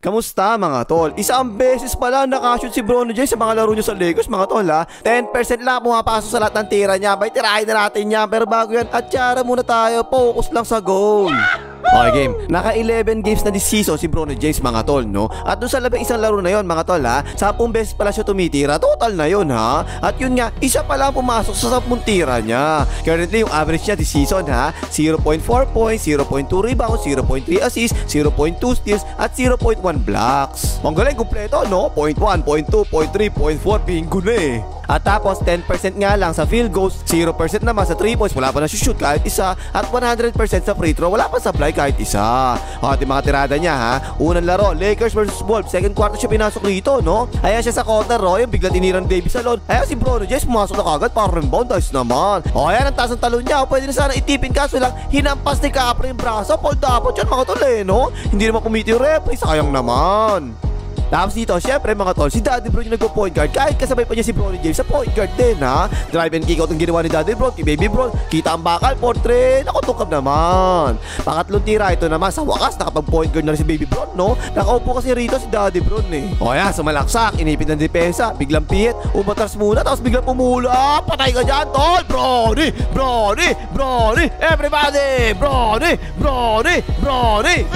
Kamusta mga tol? Isang beses pala nakashoot si Bronny James sa mga laro niya sa Lakers mga tol ha. 10% lang pumapasok sa lahat ng tira niya. Bay, tirahin na natin yan. Pero bago yan, atyara muna tayo. Focus lang sa goal. Okay game, naka 11 games na this season si Bronny James mga tol, no? At dun sa labing isang laro na yon mga tol ha, 10 beses pala siya tumitira, total na yon ha. At yun nga, isa pala pumasok sa 10 tira niya. Currently yung average niya this season ha, 0.4 points, 0.2 rebounds, 0.3 assists, 0.2 steals at 0.1 blocks. Ang galing, kumpleto no? 0.1, 0.2, 0.3, 0.4, bingo na eh. At tapos 10% nga lang sa field goals, 0% naman sa 3 points, wala pa na shoot kahit isa, at 100% sa free throw, wala pa supply kahit isa. At yung mga tirada niya ha, unang laro, Lakers versus Wolves, second quarter siya pinasok rito, no? Ayan siya sa counter, yung bigla tinirang Davis alone. Ayan si Bronny James, pumasok na kagad para rebound, ayos naman. O ayan, ang taas ng talon niya, pwede na sana itipin kaso lang, hinampas ni Capri yung braso, Paul dapat yan mga tol no? Hindi naman pumiti yung referee, sayang naman. Tapos dito, syempre mga tol, si Daddy Bro yung nagpo-point guard. Kahit kasabay pa niya si Bronny James sa point guard din ha. Drive and kick out ang ginawa ni Daddy Bro, kay Baby Bro. Kita ang bakal, portrait. Ako, tungkap naman. Pangatlong tira, ito naman sa wakas, nakapag-point guard na rin si Baby Bro, no? Nakaupo kasi rito si Daddy Bro eh. O yan, sumalaksak, inipit ng depensa, biglang pihit, umatras muna, tapos biglang pumula. Patay ka dyan, tol! Bronny! Bronny! Bronny! Everybody! Bronny! Bronny! Bronny!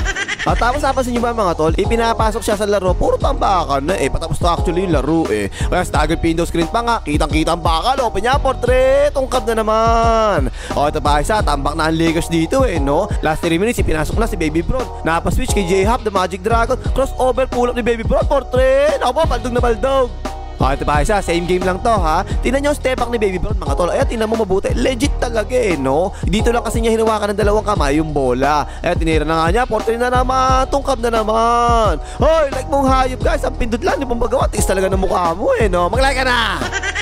At tapos napansin nyo ba mga tol, ipinapasok siya sa laro, puro tambakan na eh. Patapos na actually yung laro eh. Kaya staggered window screen pa nga, kitang-kita ang bakal. Open niya, portrait, tungkad na naman. O ito pa isa, tambak na ang Lakers dito eh, no? Last 3 minutes, ipinasok na si Baby Bron. Napaswitch kay J-Hop, the Magic Dragon. Crossover, pull up ni Baby Bron, portrait. Ako po, baldog na baldog. Ito pa isa, same game lang to ha. Tingnan nyo yung step back ni Baby Bron mga tol. Ayan, tingnan mo mabuti, legit talaga eh no. Dito lang kasi niya hinawakan ng dalawang kamay yung bola. Ayan, tinira na nga niya, portrait na naman, tungkab na naman. Hoy, like mong hayop guys, ang pindot lang, di mong magawa, tiis talaga ng mukha mo eh no. Mag-like ka na.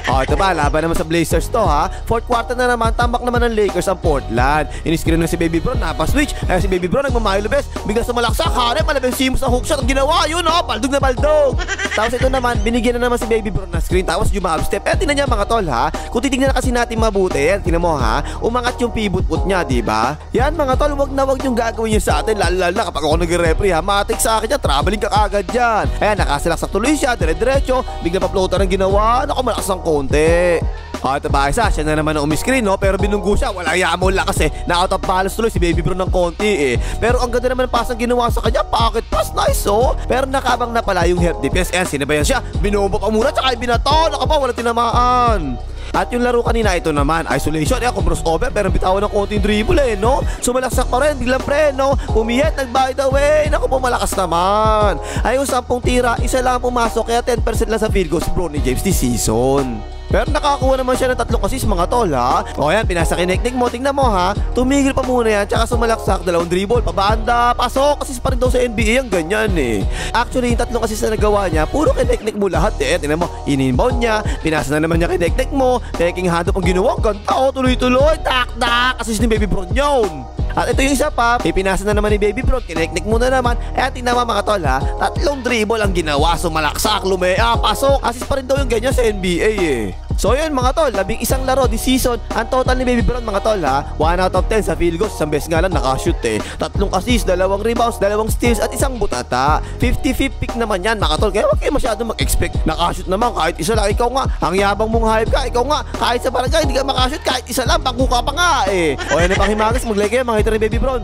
Ito ba, laban naman sa Blazers to ha. Fourth quarter na naman, tambak naman ng Lakers ang Portland. Iniskrin na si Baby Bron, napaswitch. Ayan si Baby Bron, nagmamahilo best. Bigla sumalaksak, harap, malabing simos sa hookshot. Ang ginawa yun no, baldog na baldog. Tapos ito naman, binigyan na naman si Baby Bron na screen. Tapos jumab step. Tingnan niya mga tol ha. Kung titignan na kasi natin mabuti, tingnan mo ha. Umangat yung pivot foot niya, di ba? Yan mga tol, wag na wag yung gagawin niyo sa atin. Lalo na kapag ako nag-referee ha. Matik sa akin yan, traveling ka kagad yan. Ayan, nakasilaksak tuloy siya, dire-diretso. Bigla pa floater ang ginawa. Naku, malakas ng konti. Ito ba isa, siya na naman ang umiscreen no. Pero binunggo siya, wala yamon lang kasi na-out of balance tuloy si Baby Bro ng konti eh. Pero ang ganda naman pasang ginawa sa kanya, pocket pass, nice oh. Pero nakabang na pala yung help defense. Ayan, sinabayan siya, binombo pa muna, tsaka binato, naka pa, wala tinamaan. At yung laro kanina, ito naman, isolation. Ayan, crossover, pero bitawan ng konting dribble eh, no? Sumalaksak pa rin, biglang preno, pumiyet, nag-by the way. Naku po, malakas naman. Ayun, 10 tira, isa lang pumasok, kaya 10% lang sa field goal si Bronny James this season. Pero nakakuha naman siya ng 3 assist mga tol ha. O yan, pinasa kineknik mo, tingnan mo ha. Tumigil pa muna yan, tsaka sumalaksak, 2 dribble, pabanda, pasok, assist pa rin daw sa NBA, ang ganyan eh. Actually, yung 3 assist na nagawa niya, puro kineknik mo lahat eh. Tingnan mo, in-inbound niya, pinasa na naman niya kineknik mo, taking hand up ang ginawa, ganda o, tuloy-tuloy, tak-tak, assist ni Baby Bron yun. At ito yung isa pa, pinasa na naman ni Baby Bron, kineknik mo na naman. Eh, tingnan mo mga tol ha, 3 dribble ang ginawa, sumalaksak, lumea, pasok, assist pa rin daw yung ganyan sa NBA eh. So yun mga tol, 11 laro this season. Ang total ni Baby Bron mga tol ha, 1 out of 10 sa field goals. Isang beses nga lang nakashoot eh. 3 assists, 2 rebounds, 2 steals at 1 butata. 50-50 pick naman yan mga tol. Kaya huwag kayo masyadong mag-expect. Nakashoot naman kahit isa lang. Ikaw nga, ang yabang mong hype ka. Ikaw nga, kahit sa barangay hindi ka makashoot, kahit isa lang, pangkuka pa nga eh. O yan na pang himagas, mag-like kayo mga hater ni Baby Bron.